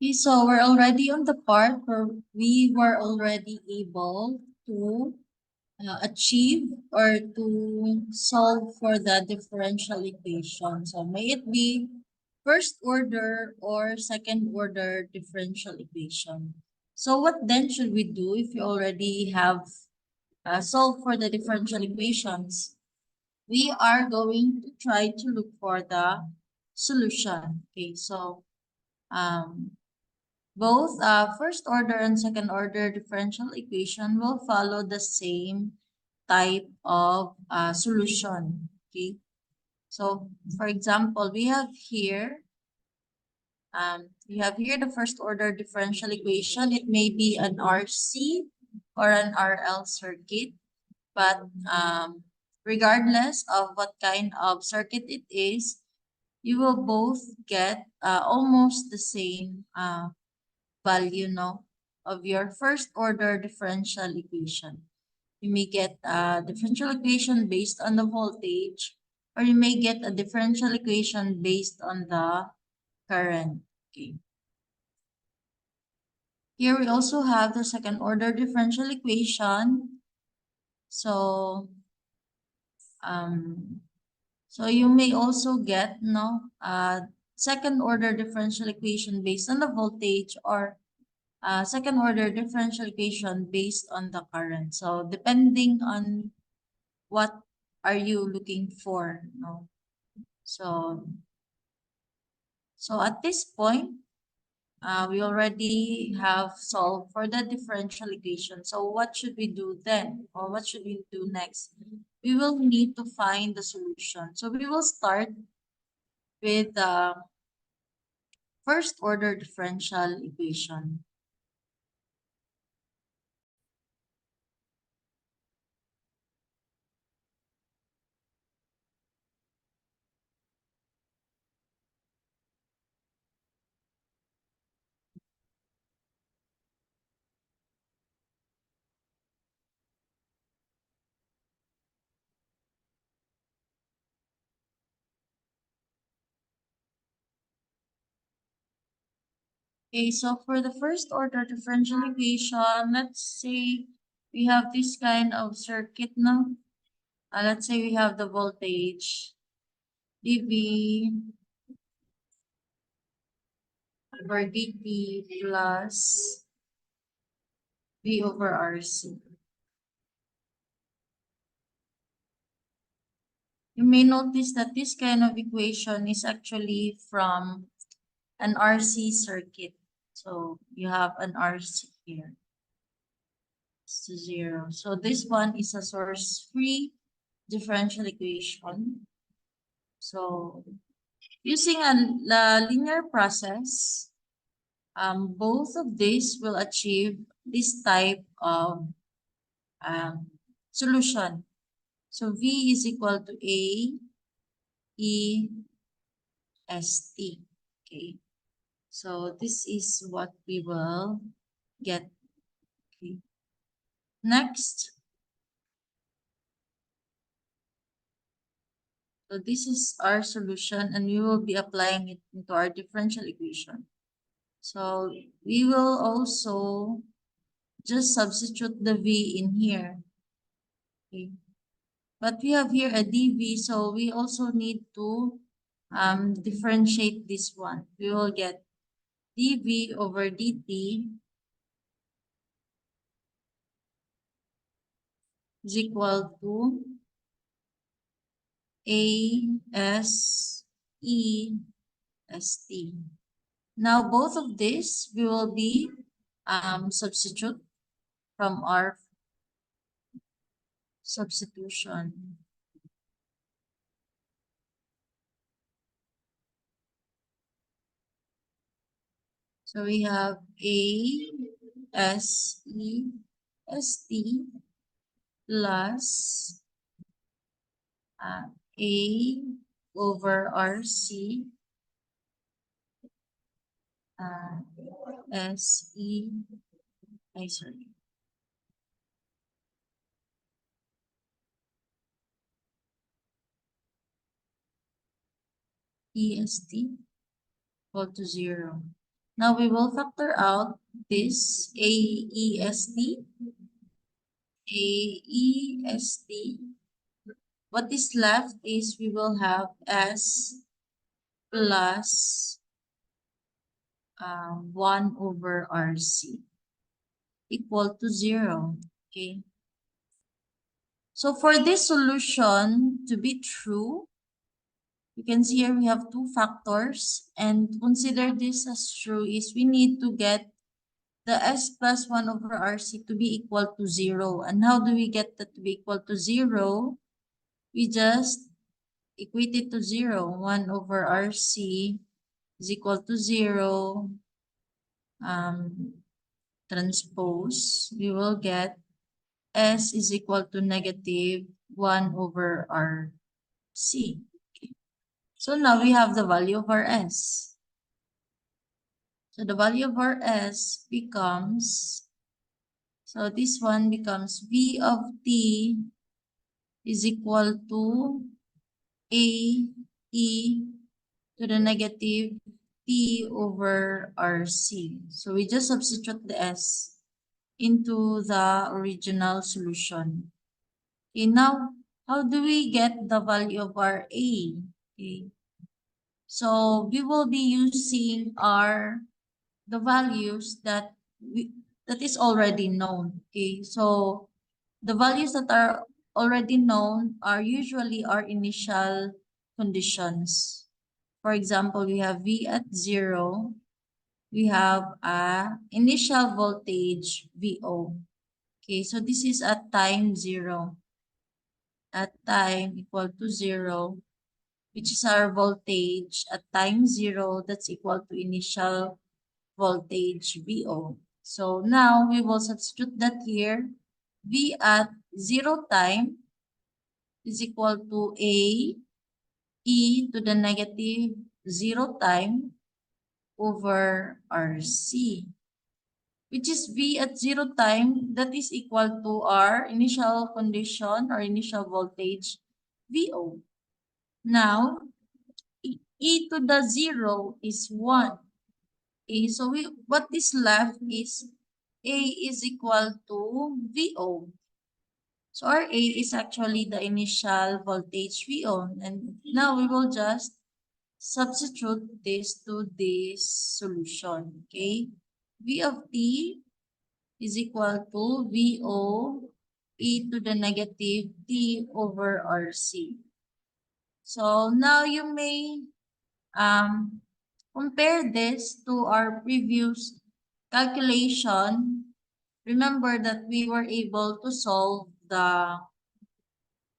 Okay, so we're already on the part where we were already able to achieve or to solve for the differential equation. So may it be first order or second order differential equation. So what then should we do if you already have solved for the differential equations? We are going to try to look for the solution. Okay, so um, both first order and second order differential equation will follow the same type of solution. Okay. So for example, we have here the first order differential equation. It may be an RC or an RL circuit, but regardless of what kind of circuit it is, you will both get almost the same value, no, of your first order differential equation. You may get a differential equation based on the voltage, or you may get a differential equation based on the current. Okay. Here we also have the second order differential equation. So um you may also get second order differential equation based on the voltage, or second order differential equation based on the current. So depending on what are you looking for, no? So at this point, we already have solved for the differential equation. So what should we do then? Or what should we do next? We will need to find the solution. So we will start with the first order differential equation. Okay, so for the first order differential equation, let's say we have this kind of circuit now. Let's say we have the voltage dV over dt plus V over RC. You may notice that this kind of equation is actually from an RC circuit. So you have an RC here. It's to 0. So this one is a source-free differential equation. So using a linear process, both of these will achieve this type of solution. So V is equal to A, E, S, T. Okay. So this is what we will get. Okay. Next, so this is our solution, and we will be applying it into our differential equation. So we will also just substitute the V in here. Okay. But we have here a dV, so we also need to differentiate this one. We will get dV over dt is equal to A S E S T. Now both of this we will be substitute from our substitution. So we have A S E S T plus A over RC S E, sorry. EST equal to 0. Now we will factor out this AEST. AEST. What is left is we will have S plus 1 over RC equal to 0. Okay. So for this solution to be true, you can see here we have two factors, and consider this as true is we need to get the S plus 1 over RC to be equal to 0. And how do we get that to be equal to 0? We just equate it to 0. 1 over RC is equal to 0. Transpose. We will get S is equal to negative 1 over RC. Okay. So now we have the value of our S. So the value of our S becomes, so this one becomes V of T is equal to A E to the negative T over RC. So we just substitute the S into the original solution. Okay, now how do we get the value of our A? Okay, so we will be using the values that is already known. Okay, so the values that are already known are usually our initial conditions. For example, we have V at 0. We have a initial voltage VO. Okay, so this is at time 0. At time equal to 0, which is our voltage at time 0, that's equal to initial voltage VO. So now we will substitute that here. V at 0 time is equal to A E to the negative 0 time over RC, which is V at 0 time, that is equal to our initial condition or initial voltage VO. Now, E to the 0 is 1. Okay, so what is left is A is equal to VO. So our A is actually the initial voltage VO. And now we will just substitute this to this solution. Okay, V of T is equal to VO E to the negative T over RC. So now you may compare this to our previous calculation. Remember that we were able to solve the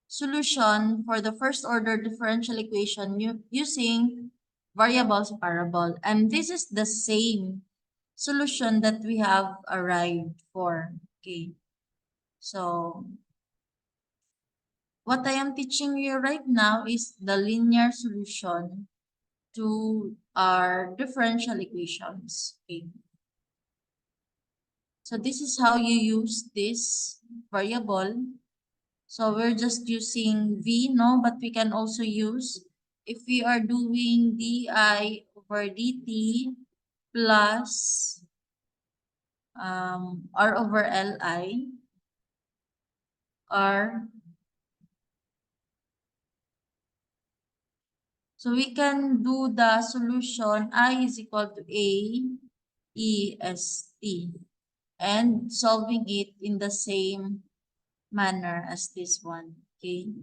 solution for the first order differential equation using variable separable. And this is the same solution that we have arrived for. Okay. So what I am teaching you right now is the linear solution to our differential equations. Okay. So this is how you use this variable. So we're just using V, no? But we can also use, if we are doing di over dt plus r over li, r. So we can do the solution I is equal to A, E, S, T. And solving it in the same manner as this one. Okay.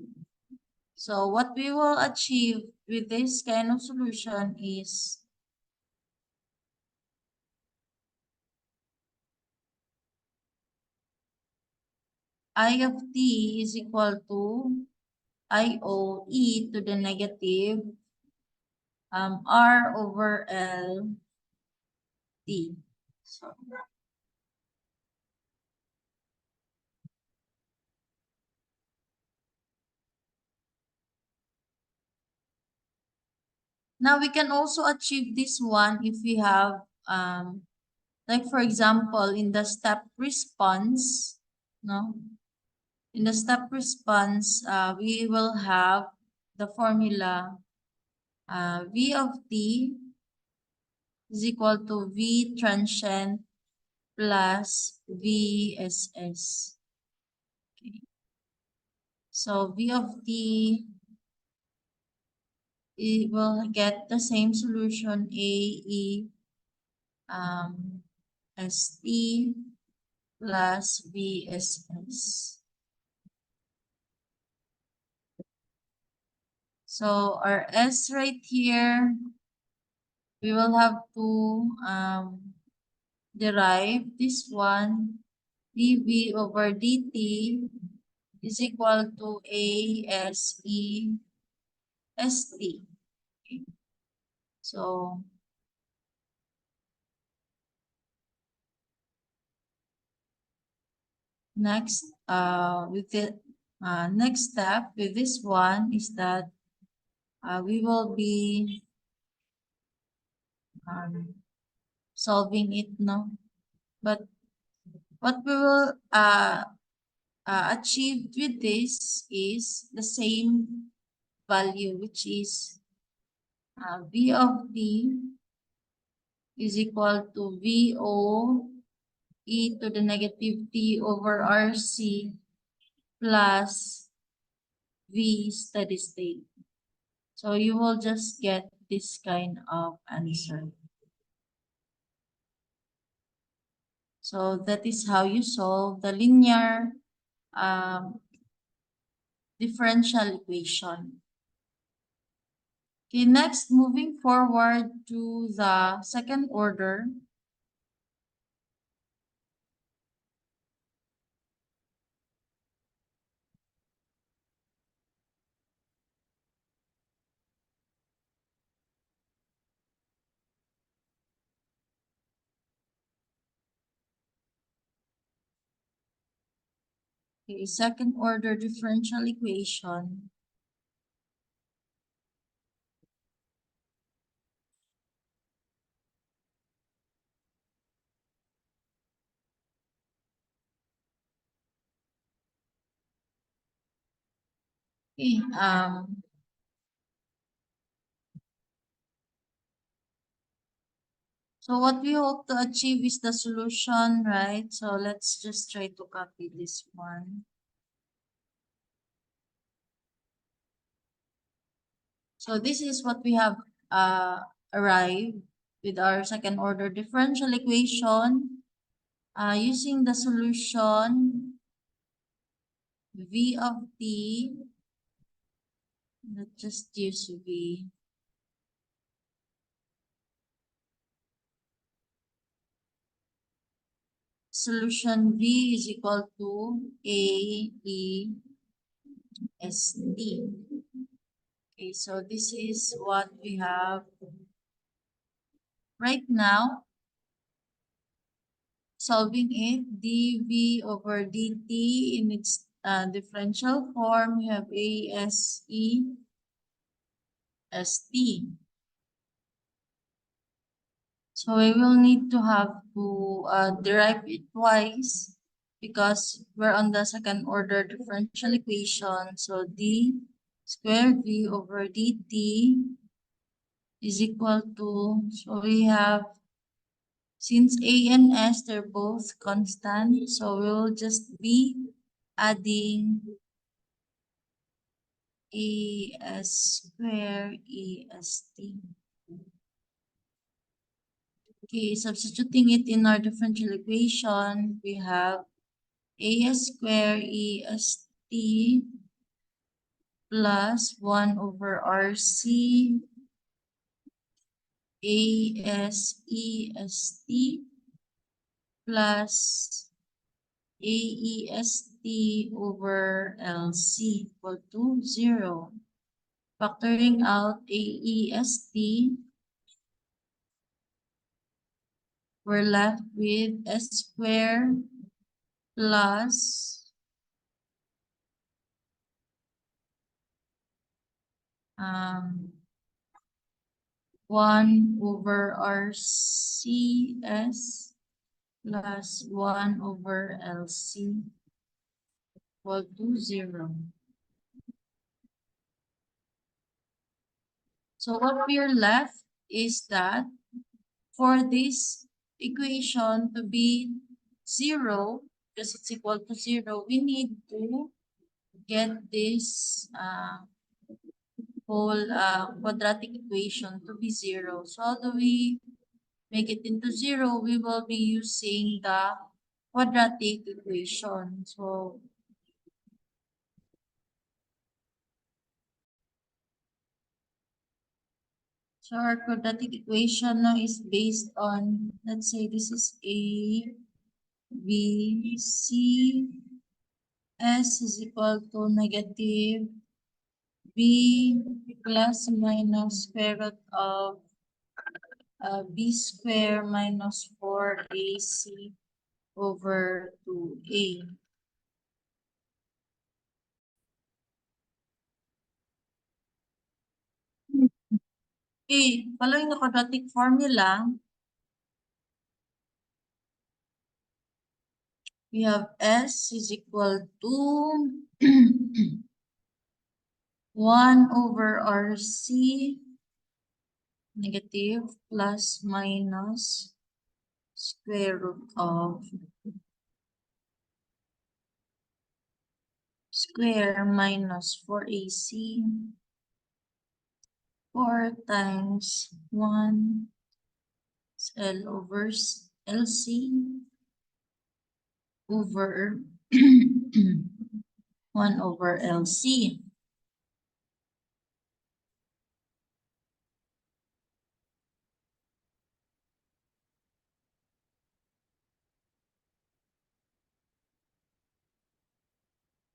So what we will achieve with this kind of solution is I of t is equal to IO e to the negative R over L t. So now we can also achieve this one if we have like for example in the step response, no? In the step response, we will have the formula V of t is equal to V transient plus VSS. Okay. So V of t, it will get the same solution AE ST plus VSS. So our S right here, we will have to derive this one. dV over dt is equal to ASE ST. Okay. So next, with the next step with this one is that we will be um, solving it, no? But what we will achieve with this is the same value, which is V of t is equal to VO e to the negative t over RC plus V steady state. So you will just get this kind of answer. So that is how you solve the linear um, differential equation. Okay, next, moving forward to the second order. Okay, second order differential equation. Okay, so what we hope to achieve is the solution, right? So let's just try to copy this one. So this is what we have arrived with our second order differential equation using the solution V of t. Let's just use V. Solution V is equal to AEST. Okay, so this is what we have right now. Solving it, dV over dt in its differential form, we have ASE ST. So we will need to have to derive it twice because we're on the second order differential equation. So d squared v over dt is equal to, so we have, since a and s, they're both constant, so we will just be adding as squared est. Okay, substituting it in our differential equation, we have a squared est plus 1 over RC ASEST plus AEST over LC equal to 0. Factoring out AEST, we're left with S squared plus 1 over RCS plus 1 over LC equal to 0. So what we're left is that for this equation to be 0, because it's equal to 0, we need to get this whole quadratic equation to be 0. So how do we make it into 0? We will be using the quadratic equation. So our quadratic equation now is based on, let's say this is A, B, C, S is equal to negative B plus minus square root of B square minus 4AC over 2A. Okay, following the quadratic formula, we have S is equal to 1 over RC negative plus minus square root of square minus 4AC 4 times 1 is L over LC over 1 over LC.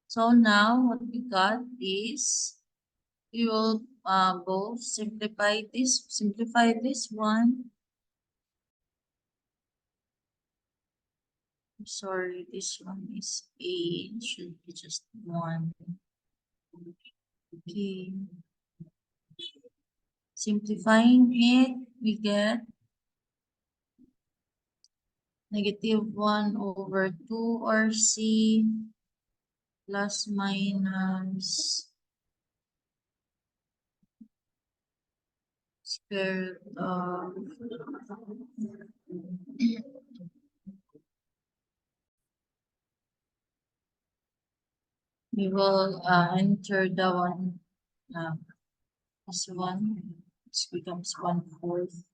So now what we got is we will both simplify this one. Sorry, this one is A. It should be just 1. Okay. Simplifying it, we get negative 1 over 2 RC plus minus square root of we will enter the one this one. This becomes 1/4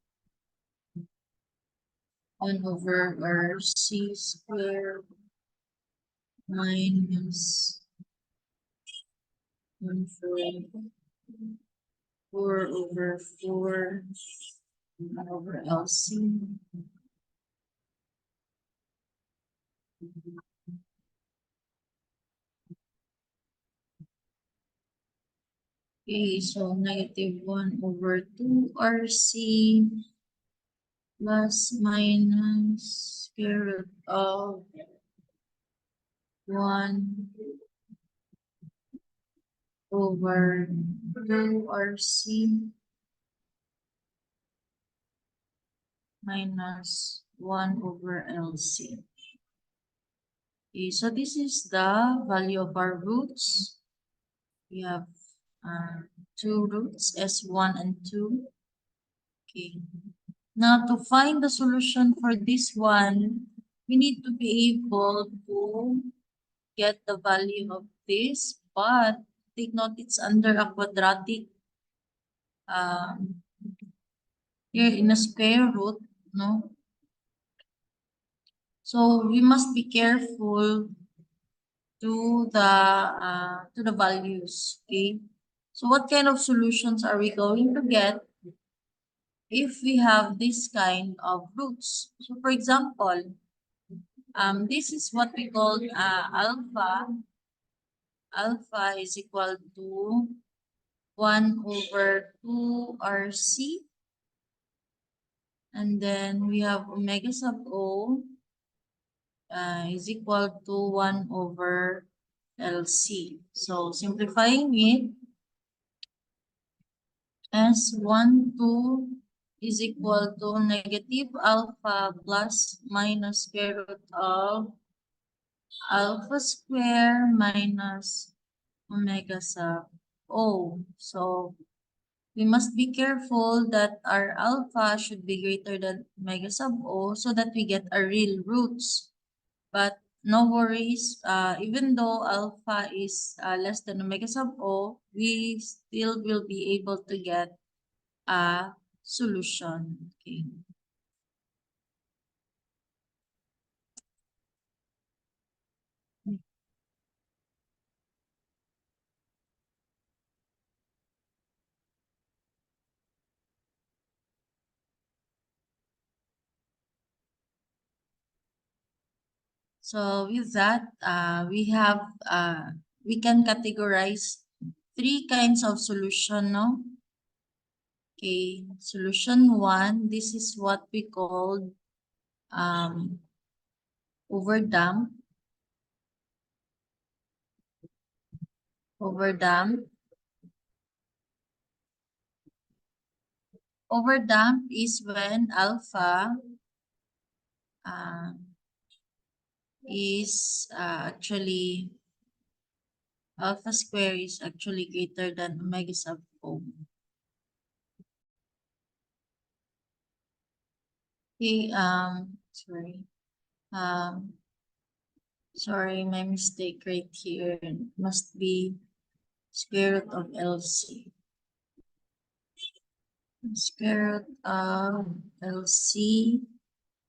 1 over RC square minus 1/4 4 over 4 1 over LC. Okay, so negative 1 over 2 RC plus minus square root of 1 over 2 RC minus 1 over LC. Okay, so this is the value of our roots. We have two roots, S1 and 2. Okay. Now, to find the solution for this one, we need to be able to get the value of this, but take note it's under a quadratic, here in a square root, no? So we must be careful to the values, okay? So what kind of solutions are we going to get if we have this kind of roots? So for example, this is what we call alpha. Alpha is equal to 1 over 2 RC. And then we have omega sub O is equal to 1 over LC. So simplifying it, S1, 2 is equal to negative alpha plus minus square root of alpha square minus omega sub O. So we must be careful that our alpha should be greater than omega sub O so that we get our real roots. But no worries, even though alpha is less than omega sub O, we still will be able to get a solution. Okay. So with that, we can categorize three kinds of solution, no? Okay, solution one, this is what we call um, overdamp, overdamp. Overdamp is when alpha uh, is actually, alpha square is actually greater than omega sub O. Okay, um, sorry, my mistake right here. Must be square root of LC. Square root of LC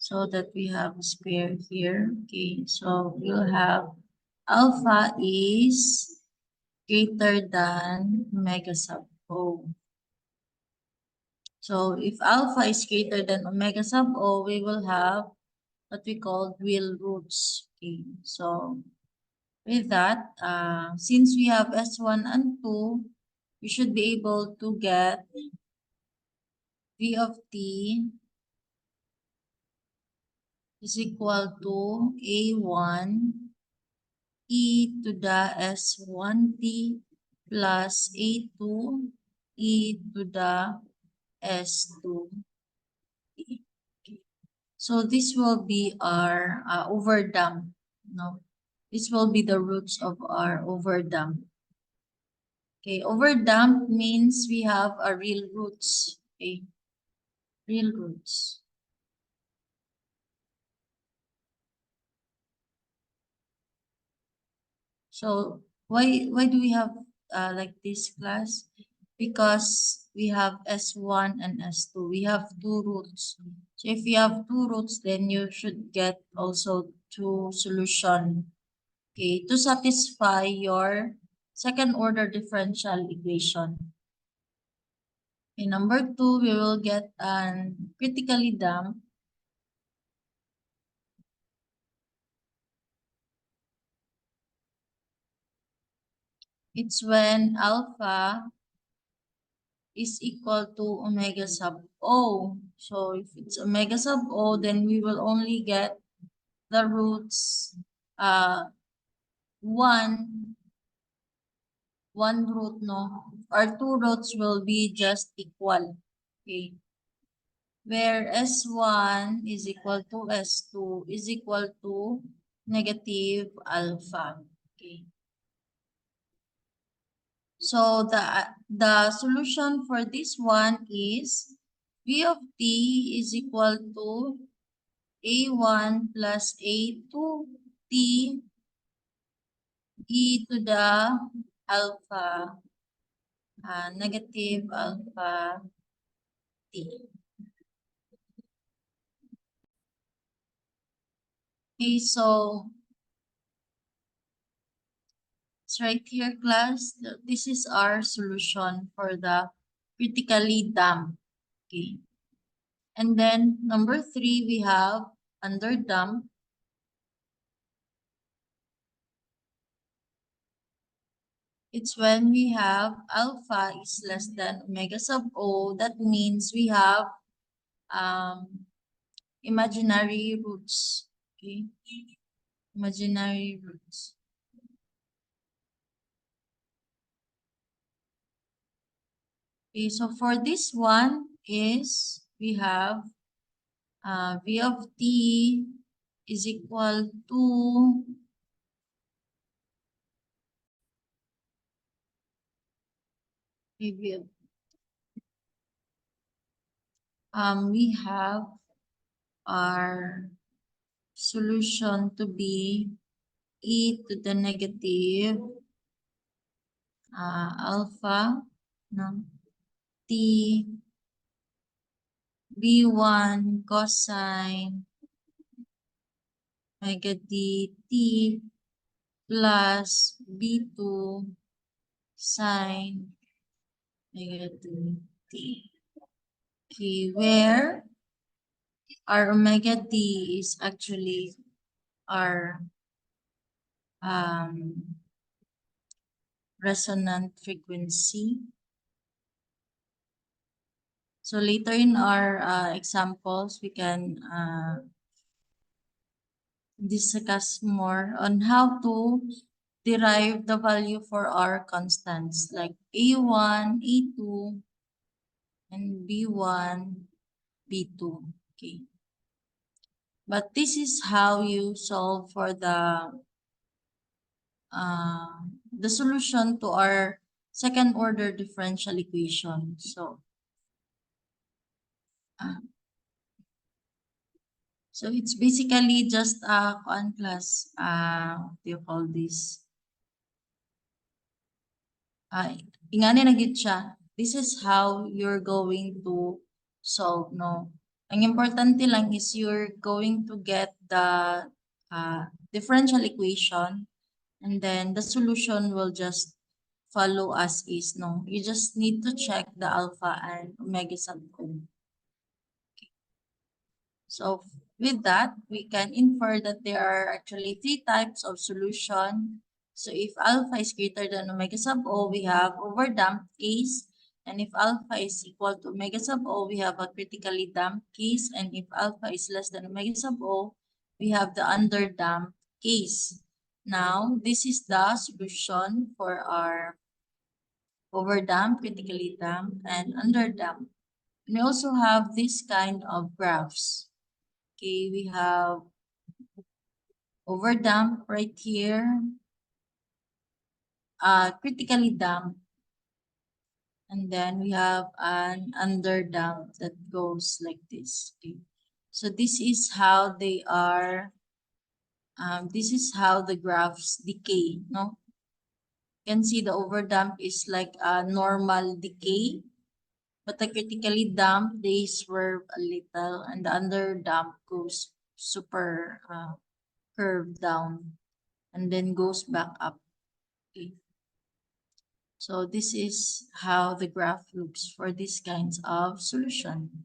so that we have a square here. Okay, so we'll have alpha is greater than omega sub O. So if alpha is greater than omega sub O, we will have what we call real roots. Okay, so with that, since we have S1 and 2, we should be able to get V of t is equal to A1 e to the S1t plus A2 e to the S2t. So this will be our overdamp. No, this will be the roots of our overdamp. Okay, overdamp means we have a real roots. Okay, real roots. So why do we have like this class? Because we have S1 and S2. We have two roots. So if you have two roots, then you should get also two solution. Okay, to satisfy your second order differential equation. In number two, we will get an critically damped. It's when alpha is equal to omega sub O. So if it's omega sub O, then we will only get the roots, one, one root, no? Our two roots will be just equal. Okay. Where S1 is equal to S2 is equal to negative alpha. Okay. So the solution for this one is V of t is equal to A1 plus A2 t e to the alpha, negative alpha t. Okay, so it's right here, class. This is our solution for the critically damped. Okay. And then number three, we have under damped. It's when we have alpha is less than omega sub O. That means we have um, imaginary roots. Okay, imaginary roots. Okay, so for this one is we have V of t is equal to We have our solution to be e to the negative alpha no, t b1 cosine omega d t plus b2 sine omega d t. Okay, where our omega d is actually our resonant frequency. So later in our examples, we can discuss more on how to derive the value for our constants like A1, A2, and B1, B2. Okay. But this is how you solve for the solution to our second order differential equation. Uh, so it's basically just a class, what do you call this? Ingani na gid siya. This is how you're going to solve, no? Ang importante lang is you're going to get the differential equation and then the solution will just follow as is, no? You just need to check the alpha and omega subgroup. So with that, we can infer that there are actually three types of solution. So if alpha is greater than omega sub O, we have overdamped case. And if alpha is equal to omega sub O, we have a critically damped case. And if alpha is less than omega sub O, we have the underdamped case. Now, this is the solution for our overdamped, critically damped, and underdamped. And we also have this kind of graphs. Okay, we have overdamp right here, critically damp, and then we have an underdamp that goes like this. Okay, so this is how they are. This is how the graphs decay. No, you can see the overdamp is like a normal decay, but the critically damp they swerve a little, and the underdamp goes super curved down and then goes back up. Okay. So this is how the graph looks for these kinds of solution.